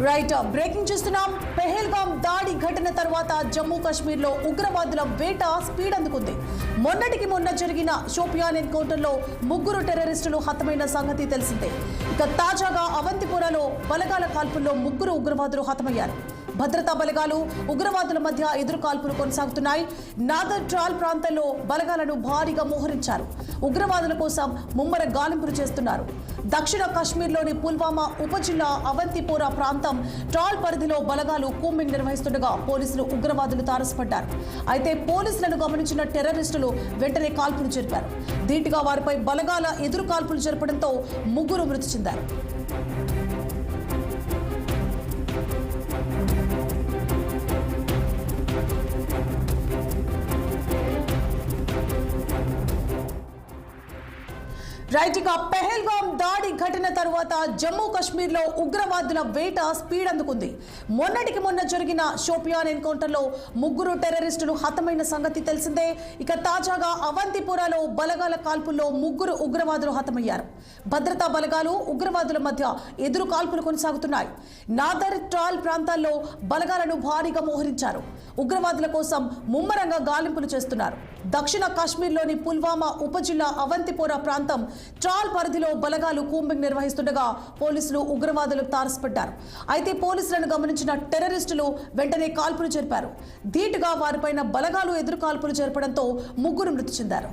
Right breaking చూస్తున్నాం. పెహల్గాం దాడి ఘటన తర్వాత జమ్మూ కాశ్మీర్లో ఉగ్రవాదుల వేట స్పీడ్ అందుకుంది. మొన్నటికి మొన్న జరిగిన షోపియాన్ ఎన్కౌంటర్లో 3 టెర్రరిస్టులు హతమైన సంగతి తెలిసిందే. ఇక తాజాగా అవంతిపురాలో బలగాల కాల్పుల్లో 3 ఉగ్రవాదులు హతమయ్యారు. భద్రతా బలగాలు ఉగ్రవాదుల మధ్య ఎదురు కాల్పులు కొనసాగుతున్నాయి. నాదర్ ట్రాల్ ప్రాంతంలో బలగాలను భారీగా మోహరించారు. ఉగ్రవాదుల కోసం ముమ్మర గాలింపులు చేస్తున్నారు. దక్షిణ కాశ్మీర్లోని పుల్వామా ఉపజిల్లా అవంతిపోరా ప్రాంతం ట్రాల్ పరిధిలో బలగాలు కూంబింగ్ నిర్వహిస్తుండగా పోలీసులు ఉగ్రవాదులు తారసపడ్డారు. అయితే పోలీసులను గమనించిన టెర్రరిస్టులు వెంటనే కాల్పులు జరిపారు. ధీటుగా వారిపై బలగాల ఎదురు కాల్పులు జరపడంతో 3 మృతి చెందారు. రైట్, ఇక పెహల్గాం దాడి ఘటన తర్వాత జమ్మూ కాశ్మీర్లో ఉగ్రవాదుల వేట స్పీడ్ అందుకుంది. మొన్నటికి మొన్న జరిగిన షోపియాన్ ఎన్కౌంటర్లో 3 టెర్రరిస్టులు హతమైన సంగతి తెలిసిందే. ఇక తాజాగా అవంతిపురాలో బలగాల కాల్పుల్లో 3 ఉగ్రవాదులు హతమయ్యారు. భద్రతా బలగాలు ఉగ్రవాదుల మధ్య ఎదురు కాల్పులు కొనసాగుతున్నాయి. నాదర్ ట్రాల్ ప్రాంతాల్లో బలగాలను భారీగా మోహరించారు. ఉగ్రవాదుల కోసం ముమ్మరంగా గాలింపులు చేస్తున్నారు. దక్షిణ కాశ్మీర్లోని పుల్వామా ఉపజిల్లా అవంతిపోరా ప్రాంతం ట్రాల్ పరిధిలో బలగాలు కూంబింగ్ నిర్వహిస్తుండగా పోలీసులు ఉగ్రవాదులకు తారసపడ్డారు. అయితే పోలీసులను గమనించిన టెర్రరిస్టులు వెంటనే కాల్పులు జరిపారు. ధీటుగా వారిపైన బలగాలు ఎదురు కాల్పులు జరపడంతో 3 మృతి చెందారు.